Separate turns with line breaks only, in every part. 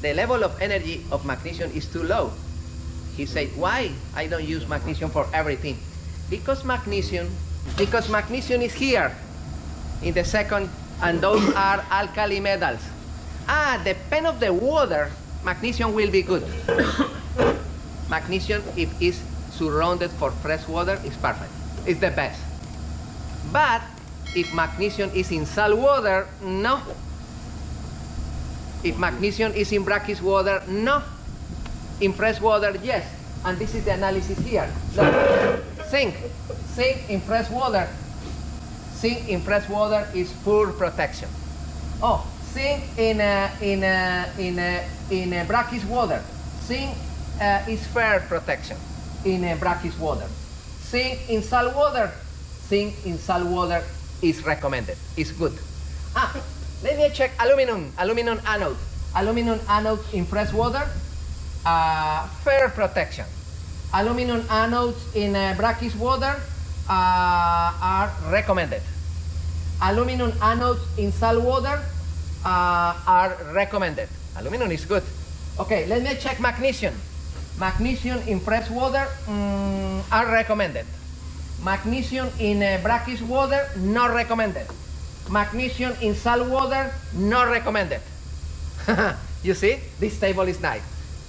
the level of energy of magnesium is too low. He said, why I don't use magnesium for everything? Because magnesium is here in the second, and those are alkali metals. Depend of the water, magnesium will be good. Magnesium, if it's surrounded for fresh water, is perfect. It's the best. But if magnesium is in salt water, no. If magnesium is in brackish water, no. In fresh water, yes. And this is the analysis here. Look, zinc in fresh water. Zinc in fresh water is poor protection. Oh, zinc in brackish water. Zinc is fair protection in brackish water. Zinc in salt water. Zinc in salt water is recommended. It's good. Let me check aluminum anode. Aluminum anode in fresh water, fair protection. Aluminum anodes in brackish water are recommended. Aluminum anodes in salt water are recommended. Aluminum is good. Okay, let me check magnesium. Magnesium in fresh water are recommended. Magnesium in brackish water, not recommended. Magnesium in salt water, not recommended. You see, this table is nice.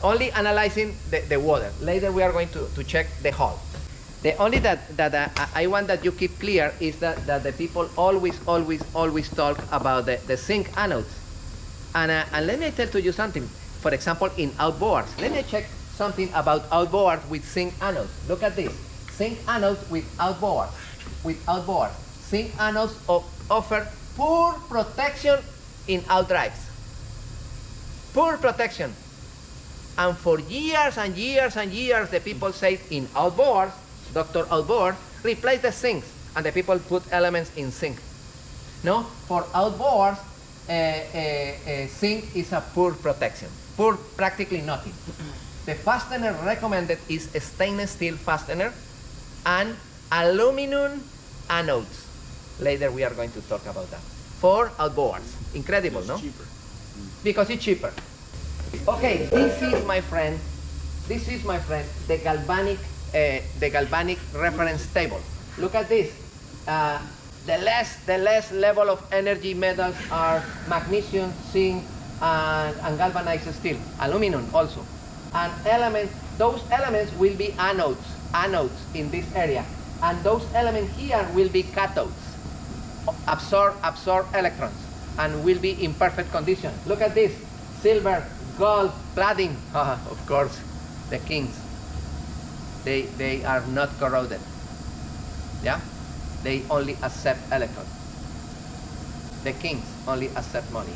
Only analyzing the water. Later we are going to check the whole. The only that I want that you keep clear is that the people always talk about the zinc anodes. And let me tell to you something. For example, in outboards. Let me check something about outboards with zinc anodes. Look at this. Zinc anodes with outboards. Zinc anodes offer poor protection in outdrives. Poor protection. And for years and years and years, the people say in outboards, Dr. Outboard, replace the zincs, and the people put elements in zinc. No, for outboards, zinc is a poor protection. Poor, practically nothing. The fastener recommended is a stainless steel fastener and aluminum anodes. Later we are going to talk about that. For outboards. Incredible, no?
Cheaper.
Because it's cheaper. Okay, this is my friend, the galvanic reference table. Look at this. The less level of energy metals are magnesium, zinc, and galvanized steel. Aluminum also. And those elements will be anodes in this area. And those elements here will be cathodes. Absorb electrons and will be in perfect condition. Look at this. Silver, gold, platinum, of course, the kings. They are not corroded. Yeah? They only accept electrons. The kings only accept money.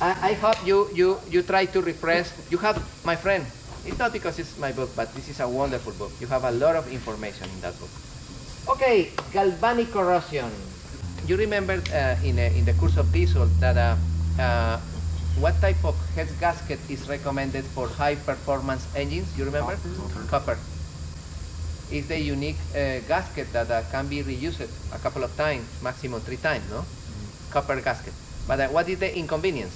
I hope you try to refresh. You have, my friend, it's not because it's my book, but this is a wonderful book. You have a lot of information in that book. Okay, galvanic corrosion. You remember in the course of diesel that what type of head gasket is recommended for high performance engines? You remember? Copper. It's the unique gasket that can be reused a couple of times, maximum 3 times, no? Copper gasket. But what is the inconvenience?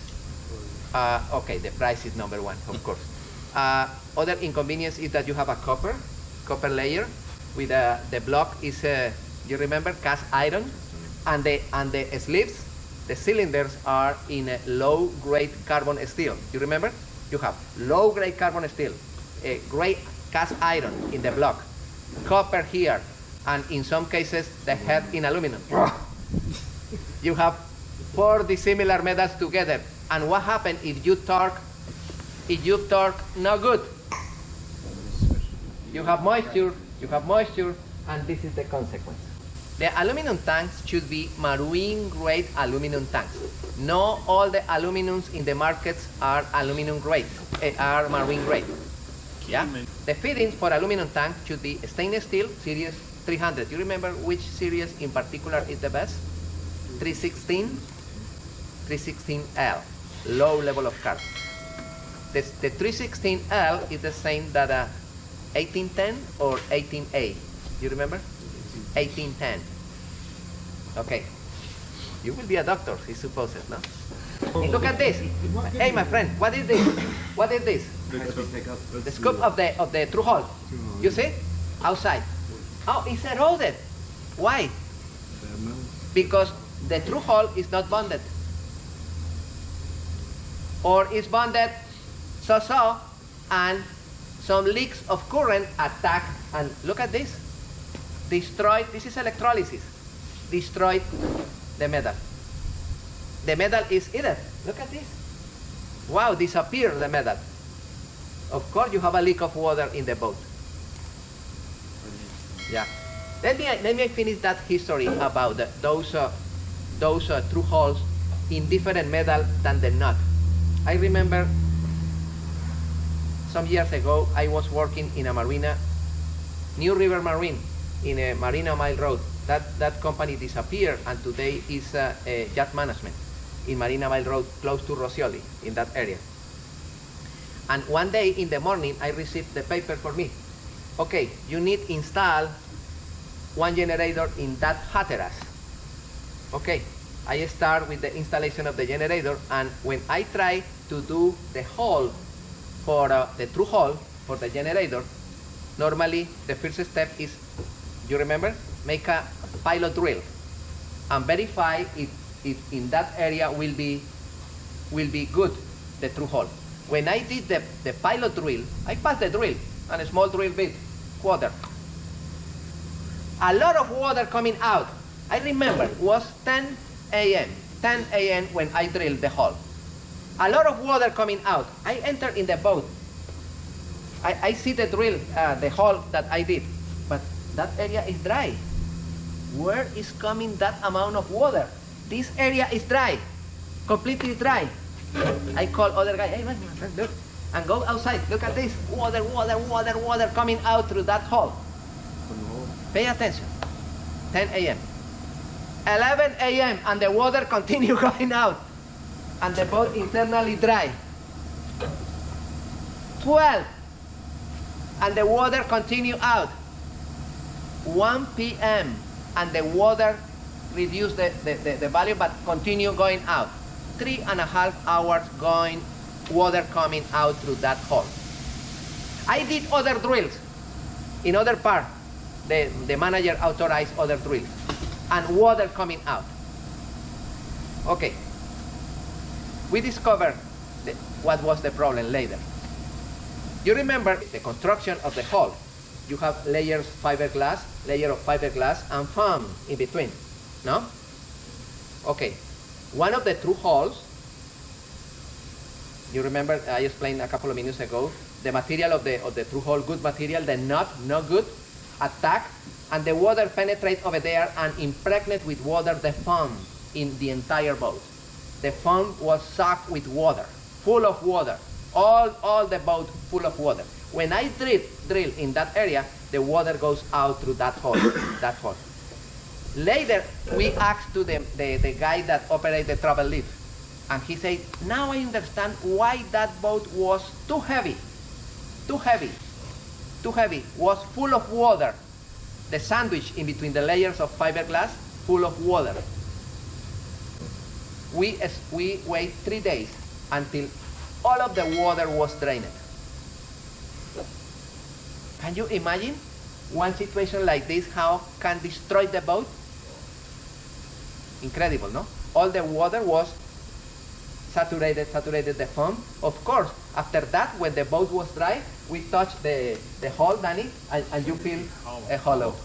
Okay, the price is number 1, of course. Other inconvenience is that you have a copper layer with the block is, you remember, cast iron, and the sleeves, the cylinders are in a low-grade carbon steel. You remember? You have low-grade carbon steel, a grade cast iron in the block, copper here, and in some cases the head in aluminum. You have 4 dissimilar metals together, and what happens if you torque no good? You have moisture, and this is the consequence. The aluminum tanks should be marine grade aluminum tanks. Not all the aluminums in the markets are aluminum grade, are marine grade. Yeah? The fittings for aluminum tank should be stainless steel, series 300. You remember which series in particular is the best? 316? 316L, low level of carbon. The 316L is the same that 1810 or 18A. You remember? 1810. Okay. You will be a doctor, he supposes, no? Hey, look at this. Hey, my friend, what is this? What is this? The scoop of the through hole. You see? Outside. Oh, it's eroded. Why? Because the through hole is not bonded. Or is bonded so-so, and some leaks of current attack, and look at this. Destroyed, this is electrolysis. Destroyed the metal. The metal is eaten. Look at this. Wow, disappeared the metal. Of course, you have a leak of water in the boat. Yeah. Let me finish that history about those through holes in different metal than the nut. I remember some years ago, I was working in a marina, New River Marine, in a Marina Mile Road. That company disappeared, and today is yacht management in Marina Mile Road, close to Roscioli, in that area. And one day in the morning, I received the paper for me. Okay, you need to install one generator in that hatteras. Okay, I start with the installation of the generator, and when I try to do the hole for the through hole for the generator, normally the first step is, you remember, make a pilot drill and verify if in that area will be good, the through hole. When I did the pilot drill, I passed the drill, and a small drill bit, water. A lot of water coming out. I remember it was 10 a.m. when I drilled the hole. A lot of water coming out. I enter in the boat. I see the drill, the hole that I did, but that area is dry. Where is coming that amount of water? This area is dry, completely dry. I call other guy, hey man, look, and go outside. Look at this, water coming out through that hole. Pay attention. 10 a.m. 11 a.m. and the water continue going out, and the boat internally dry. 12, and the water continue out. 1 p.m. and the water reduce the value, but continue going out. 3.5 hours going, water coming out through that hole. I did other drills in other part. The manager authorized other drills, and water coming out. Okay. We discovered what was the problem later. You remember the construction of the hull. You have layers fiberglass, layer of fiberglass, and foam in between, no? Okay. One of the through holes, you remember I explained a couple of minutes ago, the material of the through hole, good material, the nut, not good, attack, and the water penetrate over there and impregnate with water the foam in the entire boat. The foam was soaked with water, full of water, all the boat full of water. When I drill in that area, the water goes out through that hole, that hole. Later, we asked to the guy that operated the travel lift, and he said, now I understand why that boat was too heavy, was full of water. The sandwich in between the layers of fiberglass, full of water. We wait 3 days until all of the water was drained. Can you imagine one situation like this, how can destroy the boat? Incredible, no? All the water was saturated the foam. Of course, after that, when the boat was dry, we touched the hull, Danny, and you feel a hollow.